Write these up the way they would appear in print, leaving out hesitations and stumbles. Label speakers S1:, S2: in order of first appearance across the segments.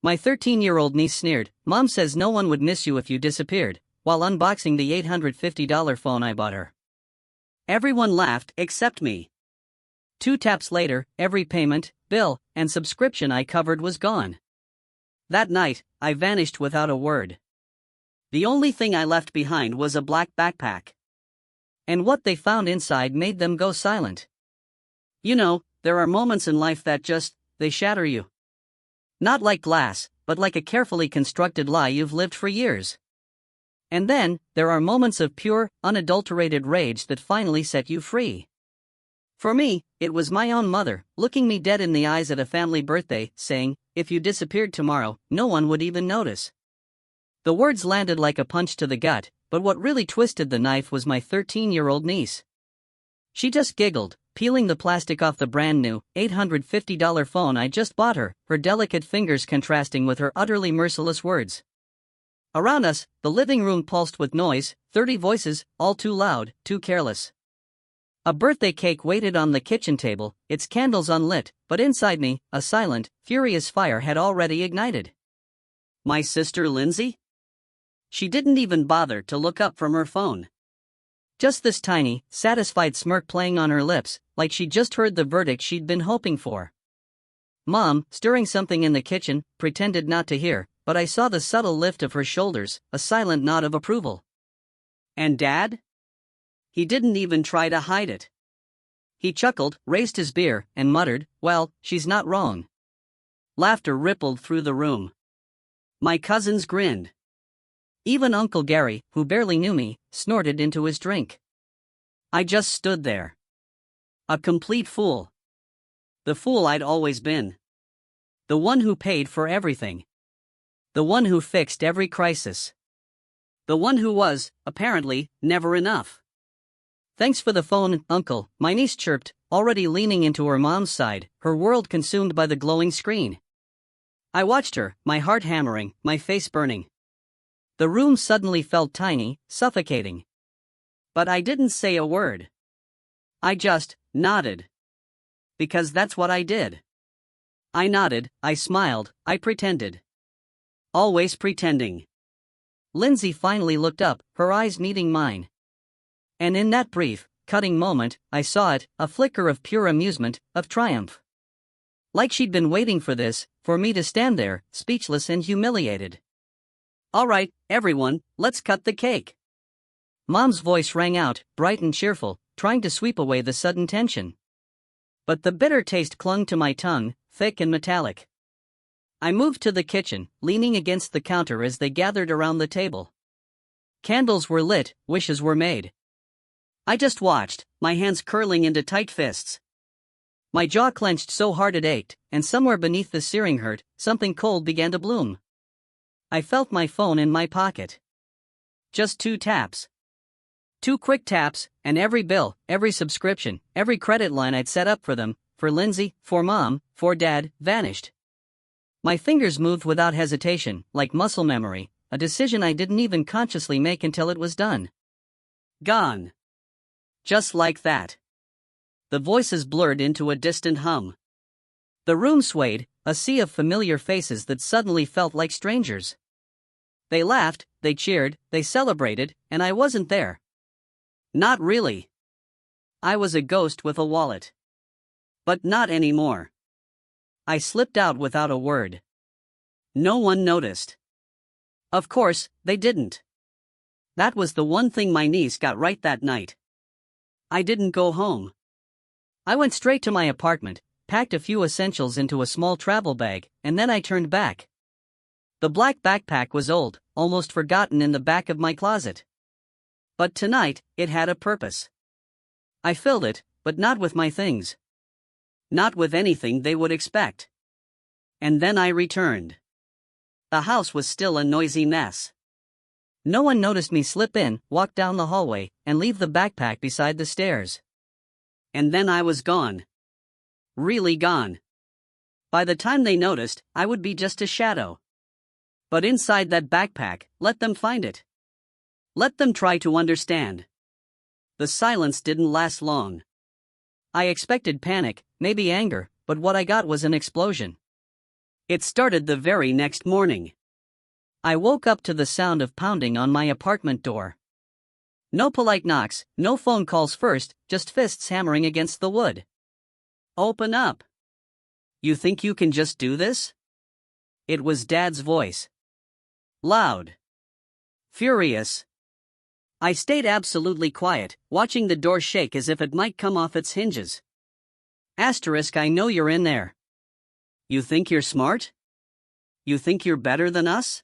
S1: My 13-year-old niece sneered, "Mom says no one would miss you if you disappeared," while unboxing the $850 phone I bought her. Everyone laughed except me. 2 taps later, every payment, bill, and subscription I covered was gone. That night, I vanished without a word. The only thing I left behind was a black backpack. And what they found inside made them go silent. You know, there are moments in life that they shatter you. Not like glass, but like a carefully constructed lie you've lived for years. And then, there are moments of pure, unadulterated rage that finally set you free. For me, it was my own mother, looking me dead in the eyes at a family birthday, saying, "If you disappeared tomorrow, no one would even notice." The words landed like a punch to the gut, but what really twisted the knife was my 13-year-old niece. She just giggled, peeling the plastic off the brand new, $850 phone I just bought her, her delicate fingers contrasting with her utterly merciless words. Around us, the living room pulsed with noise, 30 voices, all too loud, too careless. A birthday cake waited on the kitchen table, its candles unlit, but inside me, a silent, furious fire had already ignited. My sister Lindsay? She didn't even bother to look up from her phone. Just this tiny, satisfied smirk playing on her lips, like she'd just heard the verdict she'd been hoping for. Mom, stirring something in the kitchen, pretended not to hear, but I saw the subtle lift of her shoulders, a silent nod of approval. And Dad? He didn't even try to hide it. He chuckled, raised his beer, and muttered, "Well, she's not wrong." Laughter rippled through the room. My cousins grinned. Even Uncle Gary, who barely knew me, snorted into his drink. I just stood there. A complete fool. The fool I'd always been. The one who paid for everything. The one who fixed every crisis. The one who was, apparently, never enough. "Thanks for the phone, Uncle," my niece chirped, already leaning into her mom's side, her world consumed by the glowing screen. I watched her, my heart hammering, my face burning. The room suddenly felt tiny, suffocating. But I didn't say a word. I just nodded. Because that's what I did. I nodded, I smiled, I pretended. Always pretending. Lindsay finally looked up, her eyes meeting mine. And in that brief, cutting moment, I saw it, a flicker of pure amusement, of triumph. Like she'd been waiting for this, for me to stand there, speechless and humiliated. "All right, everyone, let's cut the cake." Mom's voice rang out, bright and cheerful, trying to sweep away the sudden tension. But the bitter taste clung to my tongue, thick and metallic. I moved to the kitchen, leaning against the counter as they gathered around the table. Candles were lit, wishes were made. I just watched, my hands curling into tight fists. My jaw clenched so hard it ached, and somewhere beneath the searing hurt, something cold began to bloom. I felt my phone in my pocket. Just 2 taps. 2 quick taps, and every bill, every subscription, every credit line I'd set up for them, for Lindsay, for Mom, for Dad, vanished. My fingers moved without hesitation, like muscle memory, a decision I didn't even consciously make until it was done. Gone. Just like that. The voices blurred into a distant hum. The room swayed, a sea of familiar faces that suddenly felt like strangers. They laughed, they cheered, they celebrated, and I wasn't there. Not really. I was a ghost with a wallet. But not anymore. I slipped out without a word. No one noticed. Of course, they didn't. That was the one thing my niece got right that night. I didn't go home. I went straight to my apartment, packed a few essentials into a small travel bag, and then I turned back. The black backpack was old, almost forgotten in the back of my closet. But tonight, it had a purpose. I filled it, but not with my things. Not with anything they would expect. And then I returned. The house was still a noisy mess. No one noticed me slip in, walk down the hallway, and leave the backpack beside the stairs. And then I was gone. Really gone. By the time they noticed, I would be just a shadow. But inside that backpack, let them find it. Let them try to understand. The silence didn't last long. I expected panic, maybe anger, but what I got was an explosion. It started the very next morning. I woke up to the sound of pounding on my apartment door. No polite knocks, no phone calls first, just fists hammering against the wood. Open up. You think you can just do this? It was Dad's voice. Loud. Furious. I stayed absolutely quiet, watching the door shake as if it might come off its hinges. Asterisk, I know you're in there. You think you're smart? You think you're better than us?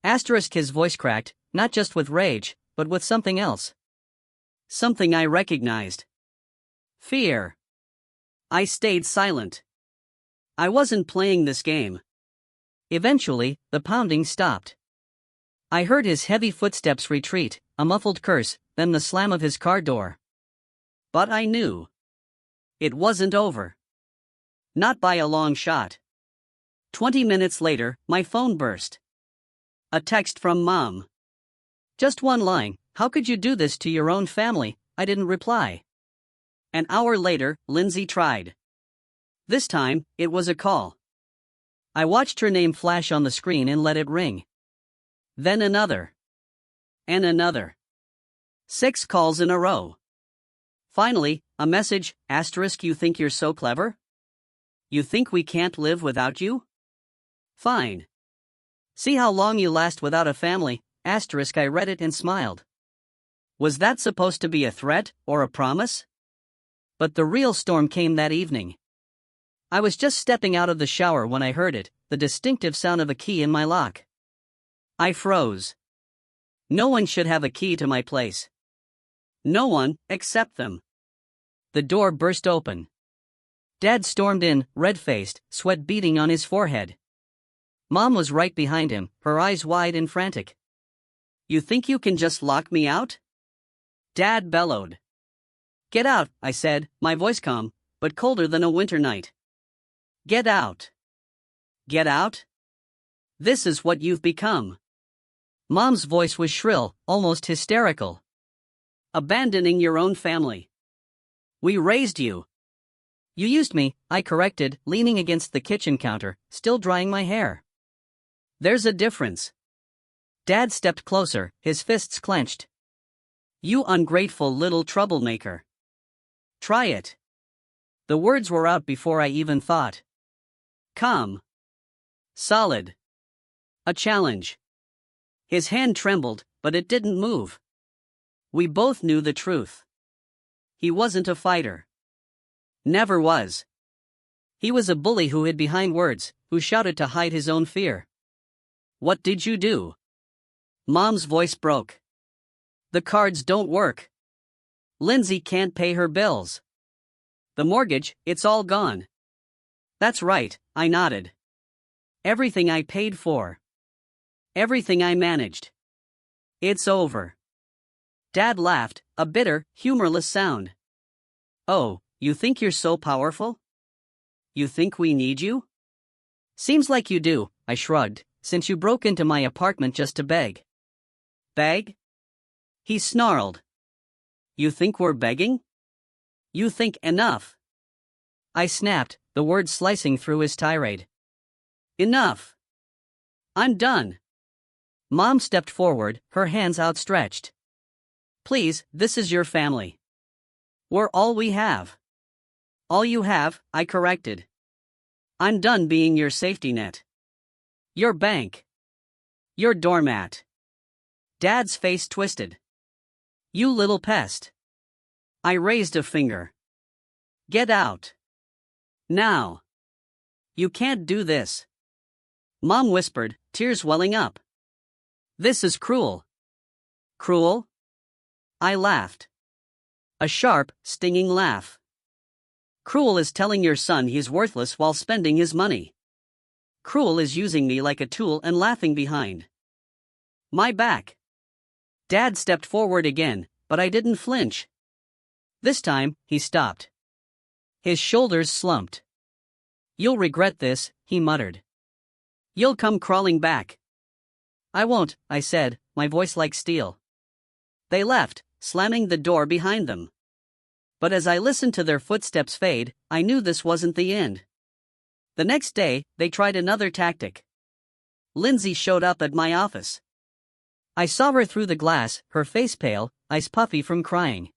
S1: Asterisk, his voice cracked, not just with rage, but with something else. Something I recognized. Fear. I stayed silent. I wasn't playing this game. Eventually, the pounding stopped. I heard his heavy footsteps retreat, a muffled curse, then the slam of his car door. But I knew. It wasn't over. Not by a long shot. 20 minutes later, my phone burst. A text from Mom. Just one line, "How could you do this to your own family?" I didn't reply. An hour later, Lindsay tried. This time, it was a call. I watched her name flash on the screen and let it ring. Then another. And another. 6 calls in a row. Finally, a message, asterisk, you think you're so clever? You think we can't live without you? Fine. See how long you last without a family, asterisk. I read it and smiled. Was that supposed to be a threat or a promise? But the real storm came that evening. I was just stepping out of the shower when I heard it, the distinctive sound of a key in my lock. I froze. No one should have a key to my place. No one, except them. The door burst open. Dad stormed in, red-faced, sweat beading on his forehead. Mom was right behind him, her eyes wide and frantic. You think you can just lock me out? Dad bellowed. Get out, I said, my voice calm, but colder than a winter night. Get out. Get out? This is what you've become. Mom's voice was shrill, almost hysterical. Abandoning your own family. We raised you. You used me, I corrected, leaning against the kitchen counter, still drying my hair. There's a difference. Dad stepped closer, his fists clenched. You ungrateful little troublemaker. Try it. The words were out before I even thought. Calm. Solid. A challenge. His hand trembled, but it didn't move. We both knew the truth. He wasn't a fighter. Never was. He was a bully who hid behind words, who shouted to hide his own fear. What did you do? Mom's voice broke. The cards don't work. Lindsay can't pay her bills. The mortgage, it's all gone. That's right, I nodded. Everything I paid for. Everything I managed. It's over. Dad laughed, a bitter, humorless sound. Oh, you think you're so powerful? You think we need you? Seems like you do, I shrugged, since you broke into my apartment just to beg. Beg? He snarled. You think we're begging? You think enough. I snapped, the words slicing through his tirade. Enough. I'm done. Mom stepped forward, her hands outstretched. Please, this is your family. We're all we have. All you have, I corrected. I'm done being your safety net. Your bank. Your doormat. Dad's face twisted. You little pest. I raised a finger. Get out. Now. You can't do this. Mom whispered, tears welling up. This is cruel. Cruel? I laughed. A sharp, stinging laugh. Cruel is telling your son he's worthless while spending his money. Cruel is using me like a tool and laughing behind my back. Dad stepped forward again, but I didn't flinch. This time, he stopped. His shoulders slumped. You'll regret this, he muttered. You'll come crawling back. I won't, I said, my voice like steel. They left, slamming the door behind them. But as I listened to their footsteps fade, I knew this wasn't the end. The next day, they tried another tactic. Lindsay showed up at my office. I saw her through the glass, her face pale, eyes puffy from crying.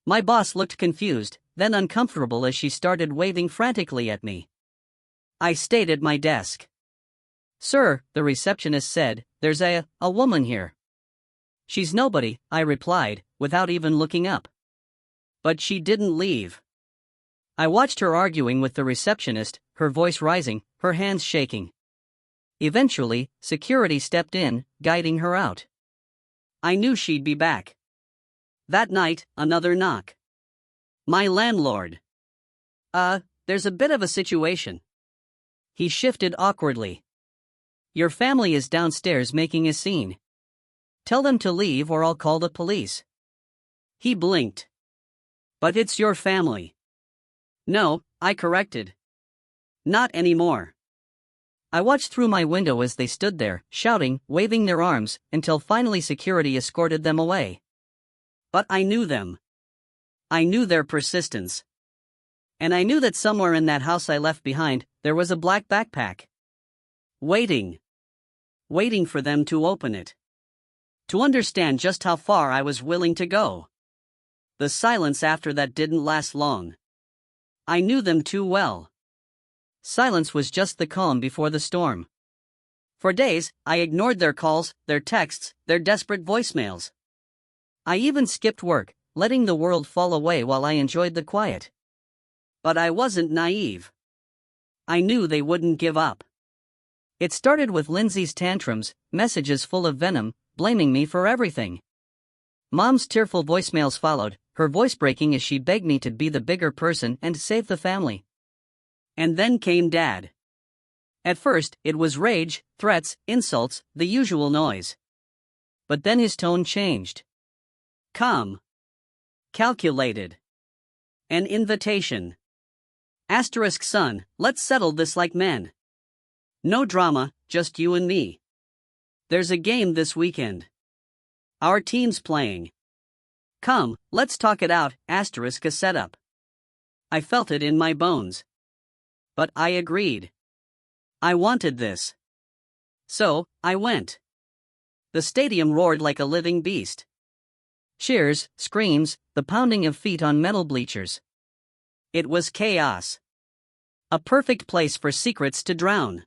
S1: My boss looked confused, then uncomfortable as she started waving frantically at me. I stayed at my desk. "Sir," the receptionist said, "there's a woman here." "She's nobody," I replied, without even looking up. But she didn't leave. I watched her arguing with the receptionist, her voice rising, her hands shaking. Eventually, security stepped in, guiding her out. I knew she'd be back. That night, another knock. My landlord. There's a bit of a situation." He shifted awkwardly. "Your family is downstairs making a scene. Tell them to leave or I'll call the police." He blinked. "But it's your family." "No," I corrected. "Not anymore." I watched through my window as they stood there, shouting, waving their arms, until finally security escorted them away. But I knew them. I knew their persistence. And I knew that somewhere in that house I left behind, there was a black backpack. Waiting. Waiting for them to open it. To understand just how far I was willing to go. The silence after that didn't last long. I knew them too well. Silence was just the calm before the storm. For days, I ignored their calls, their texts, their desperate voicemails. I even skipped work, letting the world fall away while I enjoyed the quiet. But I wasn't naive. I knew they wouldn't give up. It started with Lindsay's tantrums, messages full of venom, blaming me for everything. Mom's tearful voicemails followed, her voice breaking as she begged me to be the bigger person and save the family. And then came Dad. At first, it was rage, threats, insults, the usual noise. But then his tone changed. Calm. Calculated. An invitation. "Son, let's settle this like men. No drama, just you and me. There's a game this weekend. Our team's playing. Come, let's talk it out, a setup." I felt it in my bones. But I agreed. I wanted this. So, I went. The stadium roared like a living beast. Cheers, screams, the pounding of feet on metal bleachers. It was chaos. A perfect place for secrets to drown.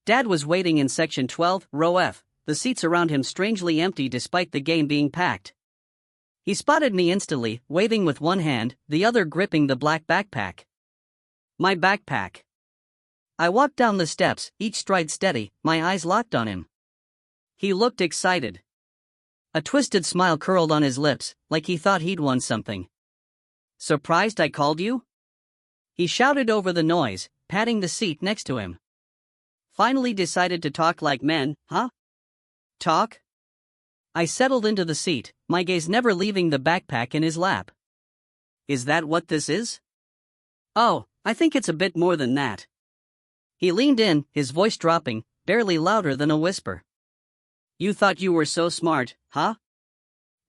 S1: Dad was waiting in section 12, row F, the seats around him strangely empty despite the game being packed. He spotted me instantly, waving with one hand, the other gripping the black backpack. My backpack. I walked down the steps, each stride steady, my eyes locked on him. He looked excited. A twisted smile curled on his lips, like he thought he'd won something. "Surprised I called you?" He shouted over the noise, patting the seat next to him. "Finally decided to talk like men, huh?" "Talk?" I settled into the seat, my gaze never leaving the backpack in his lap. "Is that what this is?" "Oh, I think it's a bit more than that." He leaned in, his voice dropping, barely louder than a whisper. "You thought you were so smart, huh?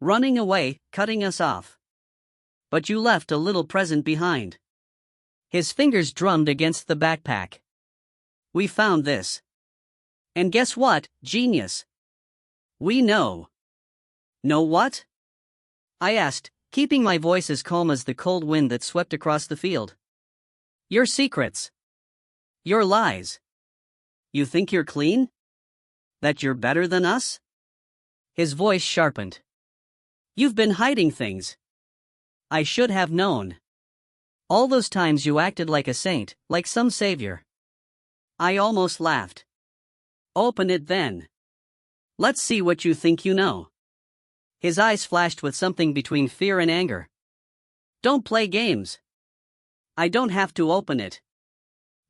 S1: Running away, cutting us off. But you left a little present behind." His fingers drummed against the backpack. "We found this. And guess what, genius? We know." "Know what?" I asked, keeping my voice as calm as the cold wind that swept across the field. "Your secrets. Your lies. You think you're clean? That you're better than us?" His voice sharpened. "You've been hiding things. I should have known. All those times you acted like a saint, like some savior." I almost laughed. "Open it then. Let's see what you think you know." His eyes flashed with something between fear and anger. "Don't play games. I don't have to open it.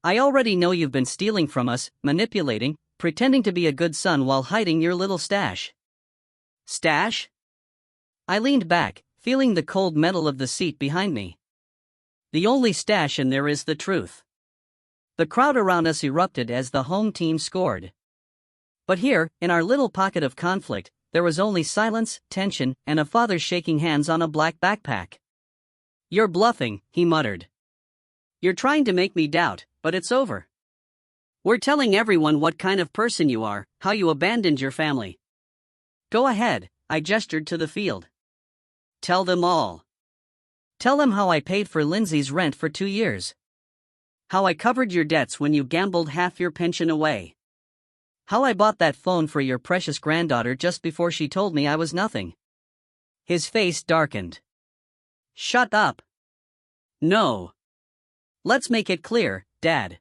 S1: I already know you've been stealing from us, manipulating, pretending to be a good son while hiding your little stash." "Stash?" I leaned back, feeling the cold metal of the seat behind me. "The only stash in there is the truth." The crowd around us erupted as the home team scored. But here, in our little pocket of conflict, there was only silence, tension, and a father shaking hands on a black backpack. "You're bluffing," he muttered. "You're trying to make me doubt, but it's over. We're telling everyone what kind of person you are, how you abandoned your family. Go ahead, I gestured to the field. Tell them all. Tell them how I paid for Lindsay's rent for 2 years. How I covered your debts when you gambled half your pension away. How I bought that phone for your precious granddaughter just before she told me I was nothing. His face darkened. Shut up. No. Let's make it clear, Dad.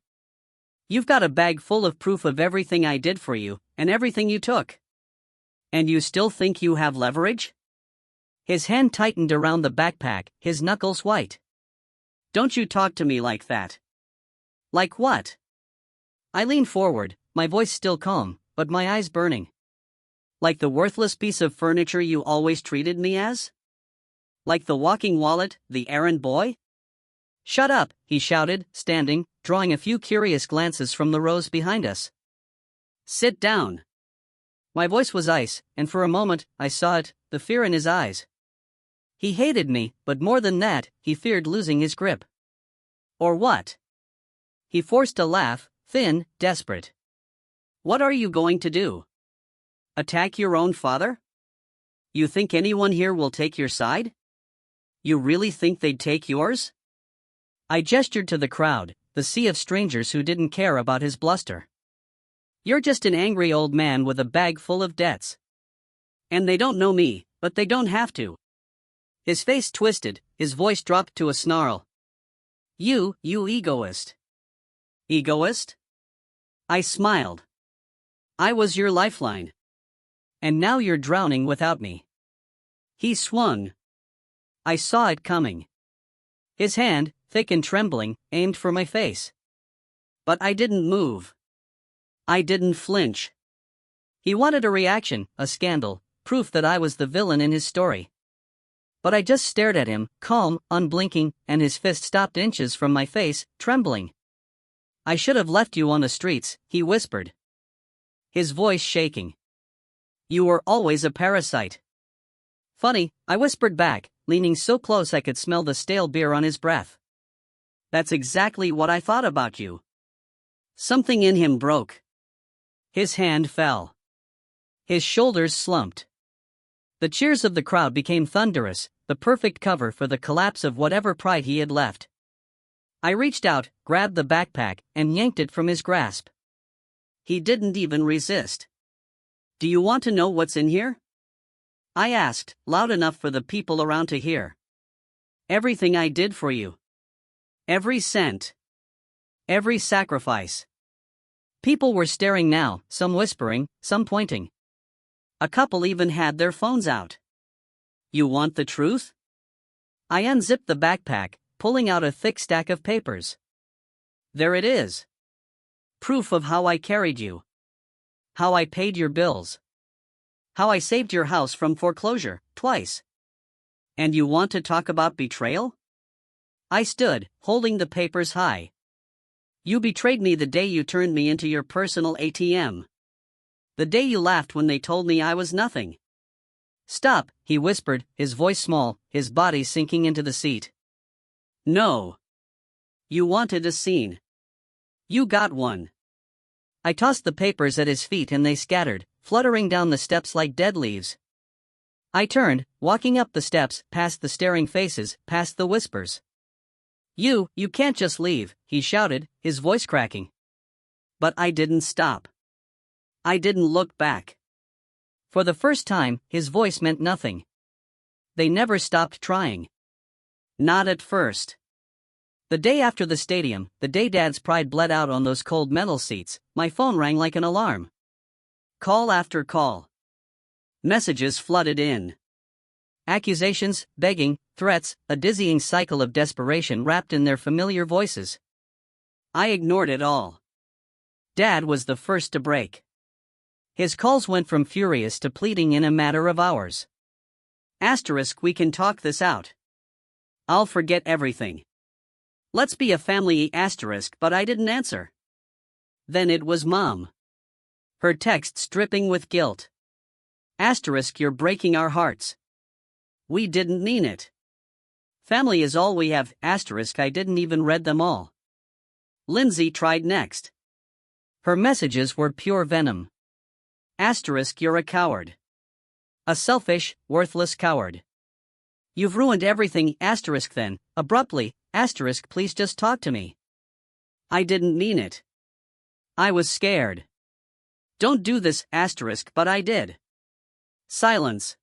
S1: You've got a bag full of proof of everything I did for you, and everything you took. And you still think you have leverage? His hand tightened around the backpack, his knuckles white. Don't you talk to me like that. Like what? I leaned forward, my voice still calm, but my eyes burning. Like the worthless piece of furniture you always treated me as? Like the walking wallet, the errand boy? Shut up, he shouted, standing, drawing a few curious glances from the rows behind us. Sit down. My voice was ice, and for a moment, I saw it, the fear in his eyes. He hated me, but more than that, he feared losing his grip. Or what? He forced a laugh, thin, desperate. What are you going to do? Attack your own father? You think anyone here will take your side? You really think they'd take yours? I gestured to the crowd, the sea of strangers who didn't care about his bluster. You're just an angry old man with a bag full of debts. And they don't know me, but they don't have to. His face twisted, his voice dropped to a snarl. You egoist. Egoist? I smiled. I was your lifeline. And now you're drowning without me. He swung. I saw it coming. His hand, thick and trembling, aimed for my face. But I didn't move. I didn't flinch. He wanted a reaction, a scandal, proof that I was the villain in his story. But I just stared at him, calm, unblinking, and his fist stopped inches from my face, trembling. I should have left you on the streets, he whispered. His voice shaking. You were always a parasite. Funny, I whispered back, leaning so close I could smell the stale beer on his breath. That's exactly what I thought about you. Something in him broke. His hand fell. His shoulders slumped. The cheers of the crowd became thunderous, the perfect cover for the collapse of whatever pride he had left. I reached out, grabbed the backpack, and yanked it from his grasp. He didn't even resist. Do you want to know what's in here? I asked, loud enough for the people around to hear. Everything I did for you. Every cent. Every sacrifice. People were staring now, some whispering, some pointing. A couple even had their phones out. You want the truth? I unzipped the backpack, pulling out a thick stack of papers. There it is. Proof of how I carried you. How I paid your bills. How I saved your house from foreclosure, twice. And you want to talk about betrayal? I stood, holding the papers high. You betrayed me the day you turned me into your personal ATM. The day you laughed when they told me I was nothing. Stop, he whispered, his voice small, his body sinking into the seat. No. You wanted a scene. You got one. I tossed the papers at his feet and they scattered, fluttering down the steps like dead leaves. I turned, walking up the steps, past the staring faces, past the whispers. You can't just leave, he shouted, his voice cracking. But I didn't stop. I didn't look back. For the first time, his voice meant nothing. They never stopped trying. Not at first. The day after the stadium, the day Dad's pride bled out on those cold metal seats, my phone rang like an alarm. Call after call. Messages flooded in. Accusations, begging, threats, a dizzying cycle of desperation wrapped in their familiar voices. I ignored it all. Dad was the first to break. His calls went from furious to pleading in a matter of hours. Asterisk, we can talk this out. I'll forget everything. Let's be a family, asterisk, but I didn't answer. Then it was Mom. Her texts dripping with guilt. Asterisk, you're breaking our hearts. We didn't mean it. Family is all we have, asterisk, I didn't even read them all. Lindsay tried next. Her messages were pure venom. Asterisk, you're a coward. A selfish, worthless coward. You've ruined everything. Asterisk, then, abruptly, asterisk, please just talk to me. I didn't mean it. I was scared. Don't do this, asterisk, but I did. Silence.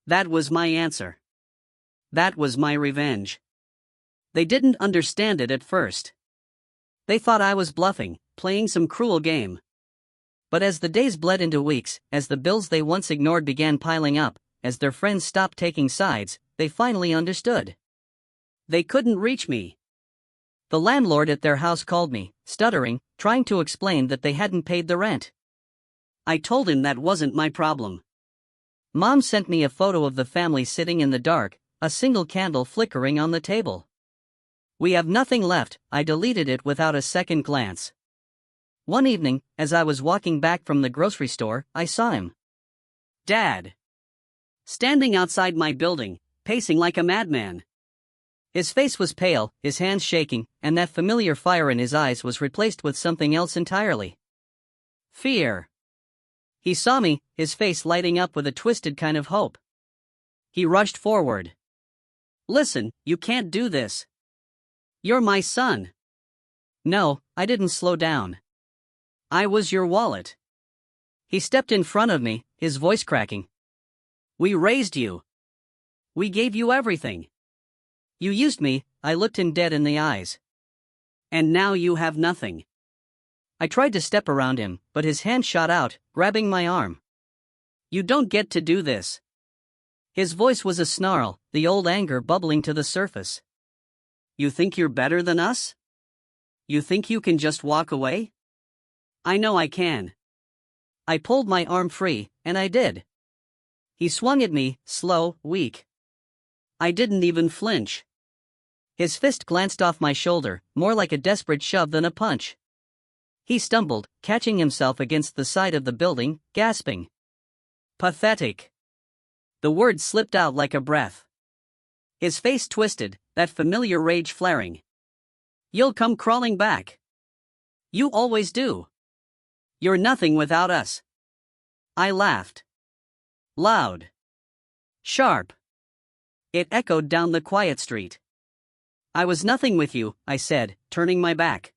S1: That was my answer. That was my revenge. They didn't understand it at first. They thought I was bluffing, playing some cruel game. But as the days bled into weeks, as the bills they once ignored began piling up, as their friends stopped taking sides, they finally understood. They couldn't reach me. The landlord at their house called me, stuttering, trying to explain that they hadn't paid the rent. I told him that wasn't my problem. Mom sent me a photo of the family sitting in the dark, a single candle flickering on the table. We have nothing left. I deleted it without a second glance. One evening, as I was walking back from the grocery store, I saw him. Dad. Standing outside my building, pacing like a madman. His face was pale, his hands shaking, and that familiar fire in his eyes was replaced with something else entirely. Fear. He saw me, his face lighting up with a twisted kind of hope. He rushed forward. Listen, you can't do this. You're my son. No, I didn't slow down. I was your wallet. He stepped in front of me, his voice cracking. We raised you. We gave you everything. You used me. I looked him dead in the eyes. And now you have nothing. I tried to step around him, but his hand shot out, grabbing my arm. You don't get to do this. His voice was a snarl, the old anger bubbling to the surface. You think you're better than us? You think you can just walk away? I know I can. I pulled my arm free, and I did. He swung at me, slow, weak. I didn't even flinch. His fist glanced off my shoulder, more like a desperate shove than a punch. He stumbled, catching himself against the side of the building, gasping. Pathetic. The word slipped out like a breath. His face twisted, that familiar rage flaring. You'll come crawling back. You always do. You're nothing without us. I laughed. Loud. Sharp. It echoed down the quiet street. I was nothing with you, I said, turning my back.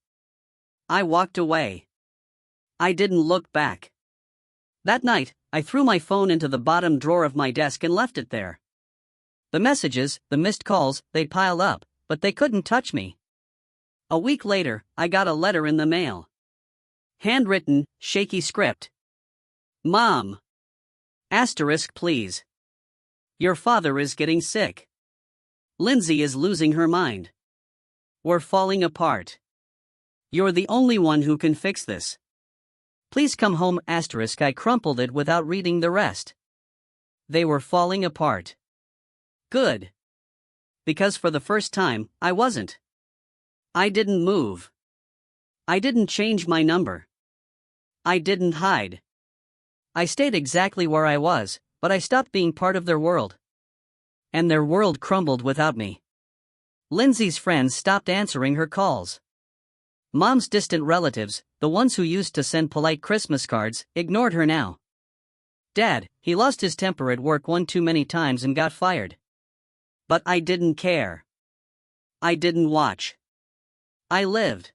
S1: I walked away. I didn't look back. That night, I threw my phone into the bottom drawer of my desk and left it there. The messages, the missed calls, they piled up, but they couldn't touch me. A week later, I got a letter in the mail. Handwritten, shaky script. Mom. Asterisk, please. Your father is getting sick. Lindsay is losing her mind. We're falling apart. You're the only one who can fix this. Please come home. Asterisk, I crumpled it without reading the rest. They were falling apart. Good. Because for the first time, I wasn't. I didn't move. I didn't change my number. I didn't hide. I stayed exactly where I was, but I stopped being part of their world. And their world crumbled without me. Lindsay's friends stopped answering her calls. Mom's distant relatives, the ones who used to send polite Christmas cards, ignored her now. Dad, he lost his temper at work one too many times and got fired. But I didn't care. I didn't watch. I lived.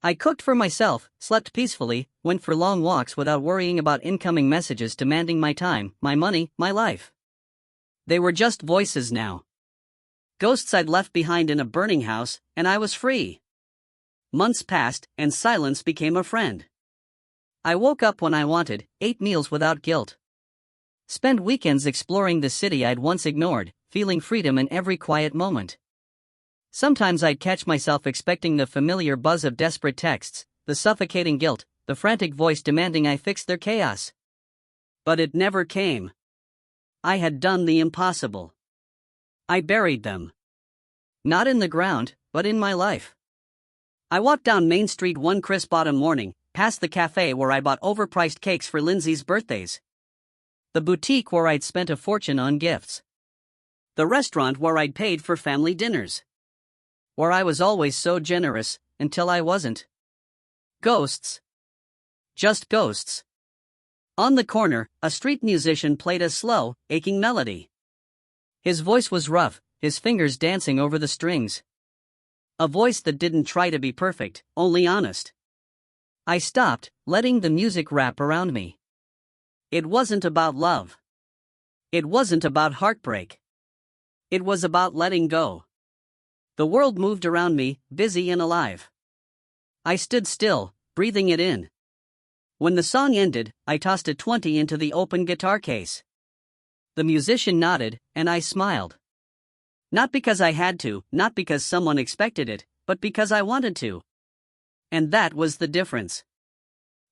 S1: I cooked for myself, slept peacefully, went for long walks without worrying about incoming messages demanding my time, my money, my life. They were just voices now. Ghosts I'd left behind in a burning house, and I was free. Months passed, and silence became a friend. I woke up when I wanted, ate meals without guilt. Spent weekends exploring the city I'd once ignored, feeling freedom in every quiet moment. Sometimes I'd catch myself expecting the familiar buzz of desperate texts, the suffocating guilt, the frantic voice demanding I fix their chaos. But it never came. I had done the impossible. I buried them. Not in the ground, but in my life. I walked down Main Street one crisp autumn morning, past the cafe where I bought overpriced cakes for Lindsay's birthdays. The boutique where I'd spent a fortune on gifts. The restaurant where I'd paid for family dinners. Where I was always so generous, until I wasn't. Ghosts. Just ghosts. On the corner, a street musician played a slow, aching melody. His voice was rough, his fingers dancing over the strings. A voice that didn't try to be perfect, only honest. I stopped, letting the music wrap around me. It wasn't about love. It wasn't about heartbreak. It was about letting go. The world moved around me, busy and alive. I stood still, breathing it in. When the song ended, I tossed a 20 into the open guitar case. The musician nodded, and I smiled. Not because I had to, not because someone expected it, but because I wanted to. And that was the difference.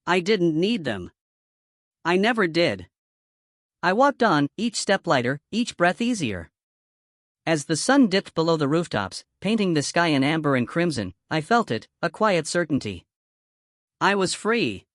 S1: I didn't need them. I never did. I walked on, each step lighter, each breath easier. As the sun dipped below the rooftops, painting the sky in amber and crimson, I felt it, a quiet certainty. I was free.